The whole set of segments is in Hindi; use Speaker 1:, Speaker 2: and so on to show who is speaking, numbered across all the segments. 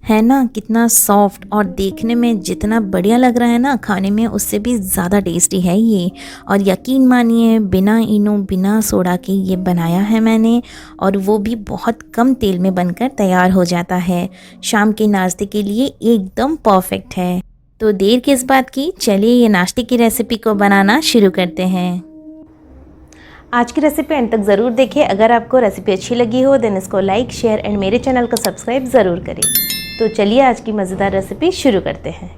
Speaker 1: है ना, कितना सॉफ्ट और देखने में जितना बढ़िया लग रहा है ना, खाने में उससे भी ज़्यादा टेस्टी है ये। और यकीन मानिए, बिना इनो बिना सोडा के ये बनाया है मैंने, और वो भी बहुत कम तेल में बनकर तैयार हो जाता है। शाम के नाश्ते के लिए एकदम परफेक्ट है। तो देर किस बात की, चलिए ये नाश्ते की रेसिपी को बनाना शुरू करते हैं। आज की रेसिपी अंत तक ज़रूर देखें। अगर आपको रेसिपी अच्छी लगी हो देन इसको लाइक, शेयर एंड मेरे चैनल को सब्सक्राइब ज़रूर करें। तो चलिए आज की मज़ेदार रेसिपी शुरू करते हैं।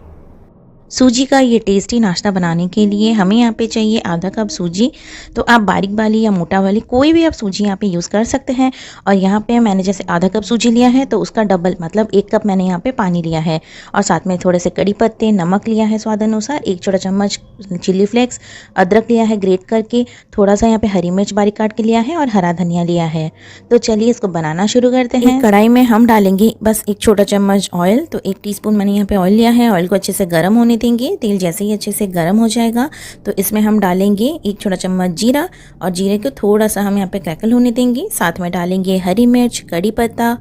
Speaker 1: सूजी का ये टेस्टी नाश्ता बनाने के लिए हमें यहाँ पे चाहिए आधा कप सूजी। तो आप बारीक वाली या मोटा वाली कोई भी आप सूजी यहाँ पे यूज़ कर सकते हैं। और यहाँ पे मैंने जैसे आधा कप सूजी लिया है तो उसका डबल मतलब 1 कप मैंने यहाँ पे पानी लिया है। और साथ में थोड़े से कड़ी पत्ते, नमक लिया है स्वाद अनुसार, 1 छोटा चम्मच चिली फ्लेक्स, अदरक लिया है ग्रेट करके, थोड़ा सा यहाँ पे हरी मिर्च बारीक काट के लिया है और हरा धनिया लिया है। तो चलिए इसको बनाना शुरू करते हैं। कढ़ाई में हम डालेंगे बस 1 छोटा चम्मच ऑयल। तो 1 टीस्पून मैंने यहाँ पे ऑयल लिया है। ऑयल को अच्छे से गर्म होने देंगे। तेल जैसे ही अच्छे से गर्म हो जाएगा तो इसमें हम डालेंगे 1 छोटा चम्मच जीरा, और जीरे को थोड़ा सा हम यहाँ पे क्रैकल होने देंगे। साथ में डालेंगे हरी मिर्च, कड़ी पत्ता,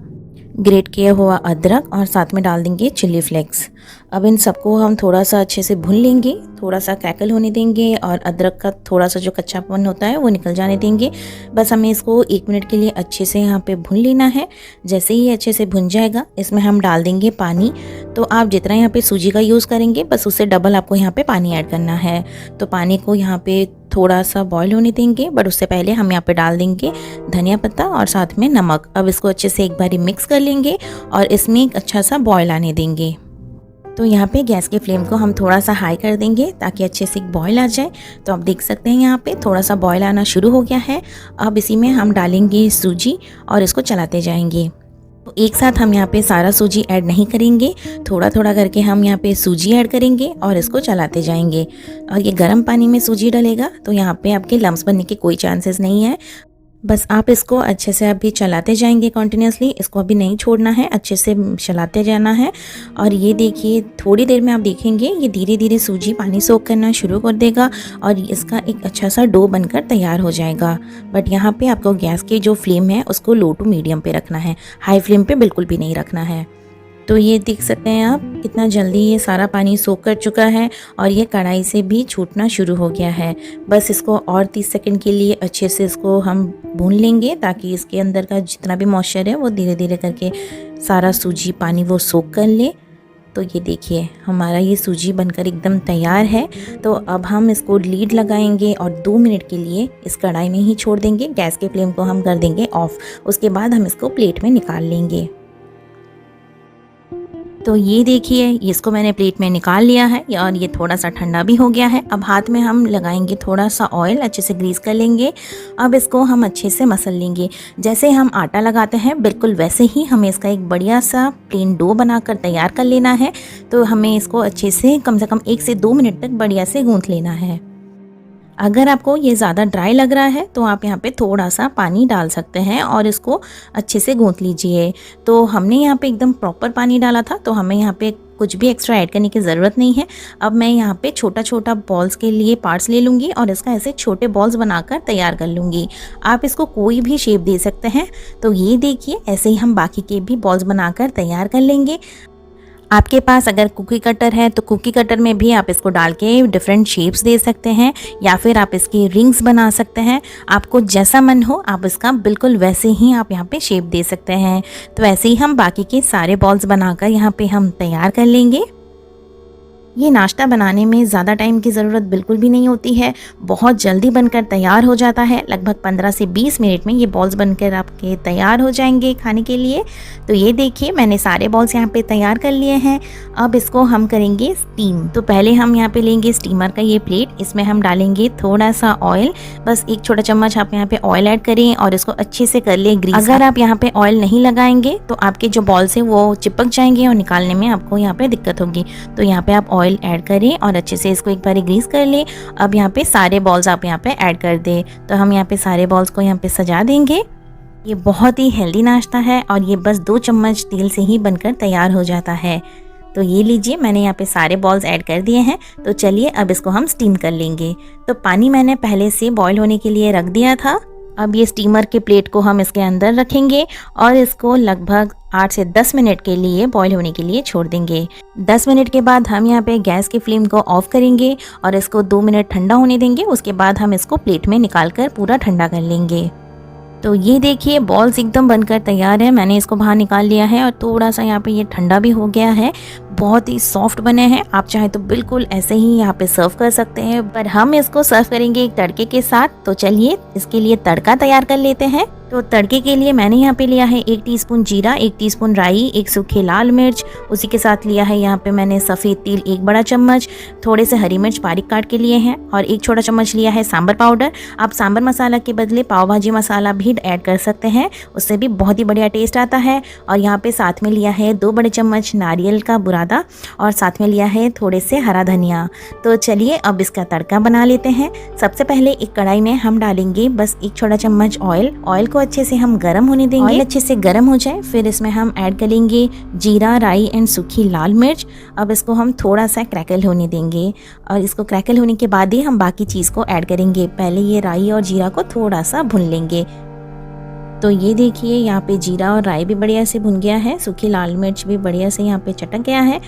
Speaker 1: ग्रेट किया हुआ अदरक, और साथ में डाल देंगे चिली फ्लेक्स। अब इन सबको हम थोड़ा सा अच्छे से भून लेंगे, थोड़ा सा क्रैकल होने देंगे और अदरक का थोड़ा सा जो कच्चापन होता है वो निकल जाने देंगे। बस हमें इसको 1 मिनट के लिए अच्छे से यहाँ पे भून लेना है। जैसे ही अच्छे से भुन जाएगा इसमें हम डाल देंगे पानी। तो आप जितना यहाँ पे सूजी का यूज़ करेंगे बस उससे डबल आपको यहाँ पे पानी ऐड करना है। तो पानी को यहाँ पे थोड़ा सा बॉईल होने देंगे, बट उससे पहले हम यहाँ पे डाल देंगे धनिया पत्ता और साथ में नमक। अब इसको अच्छे से एक बारी मिक्स कर लेंगे और इसमें एक अच्छा सा बॉईल आने देंगे। तो यहाँ पे गैस के फ्लेम को हम थोड़ा सा हाई कर देंगे ताकि अच्छे से एक बॉईल आ जाए। तो आप देख सकते हैं यहाँ पे थोड़ा सा बॉईल आना शुरू हो गया है। अब इसी में हम डालेंगे सूजी और इसको चलाते जाएंगे। तो एक साथ हम यहाँ पे सारा सूजी ऐड नहीं करेंगे, थोड़ा थोड़ा करके हम यहाँ पे सूजी ऐड करेंगे और इसको चलाते जाएंगे। और ये गर्म पानी में सूजी डलेगा तो यहाँ पे आपके लम्स बनने के कोई चांसेस नहीं है। बस आप इसको अच्छे से अभी चलाते जाएंगे कंटिन्यूसली, इसको अभी नहीं छोड़ना है, अच्छे से चलाते जाना है। और ये देखिए थोड़ी देर में आप देखेंगे ये धीरे धीरे सूजी पानी सोख करना शुरू कर देगा और इसका एक अच्छा सा डो बनकर तैयार हो जाएगा। बट यहाँ पे आपको गैस की जो फ्लेम है उसको लो टू मीडियम पे रखना है, हाई फ्लेम पे बिल्कुल भी नहीं रखना है। तो ये देख सकते हैं आप कितना जल्दी ये सारा पानी सोख कर चुका है और ये कढ़ाई से भी छूटना शुरू हो गया है। बस इसको और 30 सेकंड के लिए अच्छे से इसको हम भून लेंगे ताकि इसके अंदर का जितना भी मॉइस्चर है वो धीरे धीरे करके सारा सूजी पानी वो सोख कर ले। तो ये देखिए हमारा ये सूजी बनकर एकदम तैयार है। तो अब हम इसको लीड लगाएंगे और 2 मिनट के लिए इस कढ़ाई में ही छोड़ देंगे। गैस के फ्लेम को हम कर देंगे ऑफ। उसके बाद हम इसको प्लेट में निकाल लेंगे। तो ये देखिए इसको मैंने प्लेट में निकाल लिया है और ये थोड़ा सा ठंडा भी हो गया है। अब हाथ में हम लगाएंगे थोड़ा सा ऑयल, अच्छे से ग्रीस कर लेंगे। अब इसको हम अच्छे से मसल लेंगे, जैसे हम आटा लगाते हैं बिल्कुल वैसे ही हमें इसका एक बढ़िया सा प्लेन डो बनाकर तैयार कर लेना है। तो हमें इसको अच्छे से कम 1 से 2 मिनट तक बढ़िया से गूँथ लेना है। अगर आपको ये ज़्यादा ड्राई लग रहा है तो आप यहाँ पे थोड़ा सा पानी डाल सकते हैं और इसको अच्छे से गूँथ लीजिए। तो हमने यहाँ पे एकदम प्रॉपर पानी डाला था तो हमें यहाँ पे कुछ भी एक्स्ट्रा ऐड करने की ज़रूरत नहीं है। अब मैं यहाँ पे छोटा छोटा बॉल्स के लिए पार्ट्स ले लूँगी और इसका ऐसे छोटे बॉल्स बनाकर तैयार कर लूँगी। आप इसको कोई भी शेप दे सकते हैं। तो ये देखिए ऐसे ही हम बाकी के भी बॉल्स बनाकर तैयार कर लेंगे। आपके पास अगर कुकी कटर है तो कुकी कटर में भी आप इसको डाल के डिफरेंट शेप्स दे सकते हैं या फिर आप इसकी रिंग्स बना सकते हैं। आपको जैसा मन हो आप इसका बिल्कुल वैसे ही आप यहाँ पे शेप दे सकते हैं। तो ऐसे ही हम बाकी के सारे बॉल्स बनाकर यहाँ पे हम तैयार कर लेंगे। ये नाश्ता बनाने में ज़्यादा टाइम की ज़रूरत बिल्कुल भी नहीं होती है, बहुत जल्दी बनकर तैयार हो जाता है। लगभग 15 से 20 मिनट में ये बॉल्स बनकर आपके तैयार हो जाएंगे खाने के लिए। तो ये देखिए मैंने सारे बॉल्स यहाँ पे तैयार कर लिए हैं। अब इसको हम करेंगे स्टीम। तो पहले हम यहाँ पे लेंगे स्टीमर का ये प्लेट, इसमें हम डालेंगे थोड़ा सा ऑयल, बस 1 छोटा चम्मच आप यहाँ पे ऑयल ऐड करें और इसको अच्छे से कर ले ग्रीस। अगर आप यहाँ पे ऑयल नहीं लगाएंगे तो आपके जो बॉल्स है वो चिपक जाएंगे और निकालने में आपको यहाँ पे दिक्कत होगी। तो यहाँ पे आप ऑयल ऐड करें और अच्छे से इसको एक बार ग्रीस कर ले। अब यहाँ पे सारे बॉल्स आप यहाँ पे ऐड कर दे। तो हम यहाँ पे सारे बॉल्स को यहाँ पे सजा देंगे। ये बहुत ही हेल्दी नाश्ता है और ये बस 2 चम्मच तेल से ही बनकर तैयार हो जाता है। तो ये लीजिए मैंने यहाँ पे सारे बॉल्स ऐड कर दिए हैं। तो चलिए अब इसको हम स्टीम कर लेंगे। तो पानी मैंने पहले से बॉईल होने के लिए रख दिया था। अब ये स्टीमर के प्लेट को हम इसके अंदर रखेंगे और इसको लगभग 8 से 10 मिनट के लिए बॉईल होने के लिए छोड़ देंगे। 10 मिनट के बाद हम यहाँ पे गैस की फ्लेम को ऑफ करेंगे और इसको 2 मिनट ठंडा होने देंगे। उसके बाद हम इसको प्लेट में निकाल कर पूरा ठंडा कर लेंगे। तो ये देखिए बॉल्स एकदम बनकर तैयार है। मैंने इसको बाहर निकाल लिया है और थोड़ा सा यहाँ पे ये ठंडा भी हो गया है। बहुत ही सॉफ्ट बने हैं। आप चाहें तो बिल्कुल ऐसे ही यहाँ पे सर्व कर सकते हैं, पर हम इसको सर्व करेंगे एक तड़के के साथ। तो चलिए इसके लिए तड़का तैयार कर लेते हैं। तो तड़के के लिए मैंने यहाँ पे लिया है 1 टीस्पून जीरा, 1 टीस्पून राई, 1 सूखे लाल मिर्च, उसी के साथ लिया है यहाँ पे मैंने सफ़ेद तिल 1 बड़ा चम्मच, थोड़े से हरी मिर्च बारीक काट के लिए हैं और 1 छोटा चम्मच लिया है सांभर पाउडर। आप सांभर मसाला के बदले पाव भाजी मसाला भी ऐड कर सकते हैं, उससे भी बहुत ही बढ़िया टेस्ट आता है। और यहाँ पे साथ में लिया है 2 बड़े चम्मच नारियल का बुरादा और साथ में लिया है थोड़े से हरा धनिया। तो चलिए अब इसका तड़का बना लेते हैं। सबसे पहले एक कढ़ाई में हम डालेंगे बस 1 छोटा चम्मच ऑयल को अच्छे से हम गरम होने देंगे। ऑयल अच्छे से गरम हो जाए फिर इसमें हम ऐड करेंगे जीरा, राई एंड सूखी लाल मिर्च। अब इसको हम थोड़ा सा क्रैकल होने देंगे और इसको क्रैकल होने के बाद ही हम बाकी चीज़ को ऐड करेंगे। पहले ये राई और जीरा को थोड़ा सा भून लेंगे। तो ये देखिए यहाँ पे जीरा और राई भी बढ़िया से भुन गया है, सूखी लाल मिर्च भी बढ़िया से यहाँ पे चटक गया है।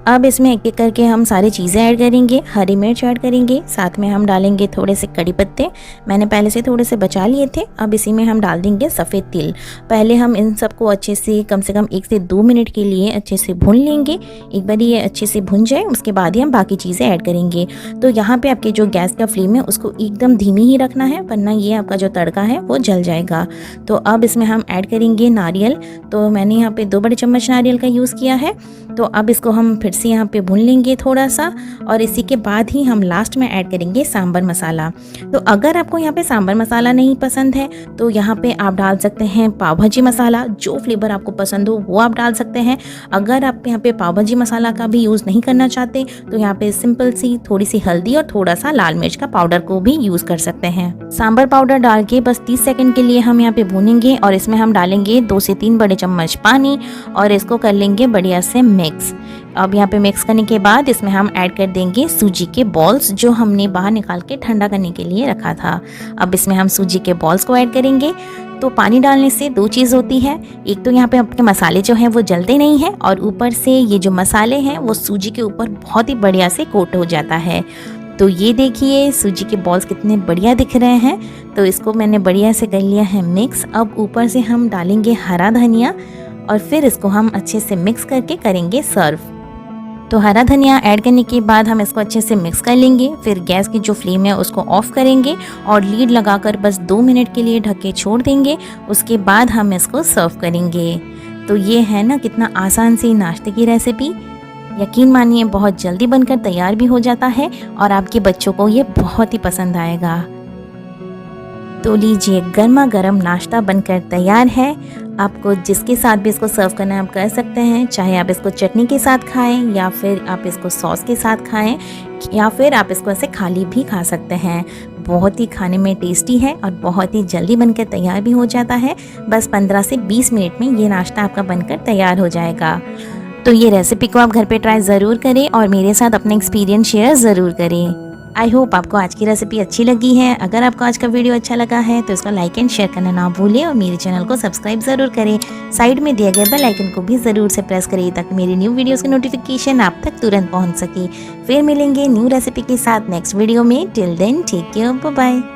Speaker 1: अब इसमें एक एक करके हम सारी चीज़ें ऐड करेंगे। हरी मिर्च ऐड करेंगे, साथ में हम डालेंगे थोड़े से कड़ी पत्ते, मैंने पहले से थोड़े से बचा लिए थे। अब इसी में हम डाल देंगे सफ़ेद तिल। पहले हम इन सबको अच्छे से कम 1 से 2 मिनट के लिए अच्छे से भून लेंगे। एक बार ये अच्छे से भुन जाए उसके बाद ही हम बाकी चीज़ें ऐड करेंगे। तो यहाँ पर आपके जो गैस का फ्लेम है उसको एकदम धीमी ही रखना है, वरना ये आपका जो तड़का है वो जल जाएगा। तो अब इसमें हम ऐड करेंगे नारियल। तो मैंने यहाँ पे 2 बड़े चम्मच नारियल का यूज़ किया है। तो अब इसको हम फिर से यहाँ पे भून लेंगे थोड़ा सा और इसी के बाद ही हम लास्ट में ऐड करेंगे सांभर मसाला। तो अगर आपको यहाँ पे सांभर मसाला नहीं पसंद है तो यहाँ पे आप डाल सकते हैं पाव भाजी मसाला, जो फ्लेवर आपको पसंद हो वो आप डाल सकते हैं। अगर आप यहाँ पे पाव भाजी मसाला का भी यूज़ नहीं करना चाहते तो यहाँ पे सिंपल सी थोड़ी सी हल्दी और थोड़ा सा लाल मिर्च का पाउडर को भी यूज़ कर सकते हैं। सांभर पाउडर डाल के बस 30 सेकेंड के लिए हम यहाँ पे भूनेंगे और इसमें हम डालेंगे 2 से 3 बड़े चम्मच पानी और इसको कर लेंगे बढ़िया से मिक्स। अब यहाँ पे मिक्स करने के बाद इसमें हम ऐड कर देंगे सूजी के बॉल्स, जो हमने बाहर निकाल के ठंडा करने के लिए रखा था। अब इसमें हम सूजी के बॉल्स को ऐड करेंगे। तो पानी डालने से 2 चीज़ होती है, एक तो यहाँ पे आपके मसाले जो हैं वो जलते नहीं हैं और ऊपर से ये जो मसाले हैं वो सूजी के ऊपर बहुत ही बढ़िया से कोट हो जाता है। तो ये देखिए सूजी के बॉल्स कितने बढ़िया दिख रहे हैं। तो इसको मैंने बढ़िया से कर लिया है मिक्स। अब ऊपर से हम डालेंगे हरा धनिया और फिर इसको हम अच्छे से मिक्स करके करेंगे सर्व। तो हरा धनिया ऐड करने के बाद हम इसको अच्छे से मिक्स कर लेंगे। फिर गैस की जो फ्लेम है उसको ऑफ करेंगे और लीड लगाकर बस 2 मिनट के लिए ढक के छोड़ देंगे। उसके बाद हम इसको सर्व करेंगे। तो ये है ना कितना आसान सी नाश्ते की रेसिपी। यकीन मानिए बहुत जल्दी बनकर तैयार भी हो जाता है और आपके बच्चों को ये बहुत ही पसंद आएगा। तो लीजिए गर्मा गर्म नाश्ता बनकर तैयार है। आपको जिसके साथ भी इसको सर्व करना है आप कर सकते हैं, चाहे आप इसको चटनी के साथ खाएं या फिर आप इसको सॉस के साथ खाएं या फिर आप इसको ऐसे खाली भी खा सकते हैं। बहुत ही खाने में टेस्टी है और बहुत ही जल्दी बनकर तैयार भी हो जाता है। बस 15 से 20 मिनट में ये नाश्ता आपका बनकर तैयार हो जाएगा। तो ये रेसिपी को आप घर पे ट्राई ज़रूर करें और मेरे साथ अपना एक्सपीरियंस शेयर ज़रूर करें। आई होप आपको आज की रेसिपी अच्छी लगी है। अगर आपको आज का वीडियो अच्छा लगा है तो इसको लाइक एंड शेयर करना ना भूलें और मेरे चैनल को सब्सक्राइब ज़रूर करें। साइड में दिए गए बेल आइकन को भी ज़रूर से प्रेस करें ताकि मेरी न्यू वीडियोस की नोटिफिकेशन आप तक तुरंत पहुंच सके। फिर मिलेंगे न्यू रेसिपी के साथ नेक्स्ट वीडियो में। Till then take care, bye bye.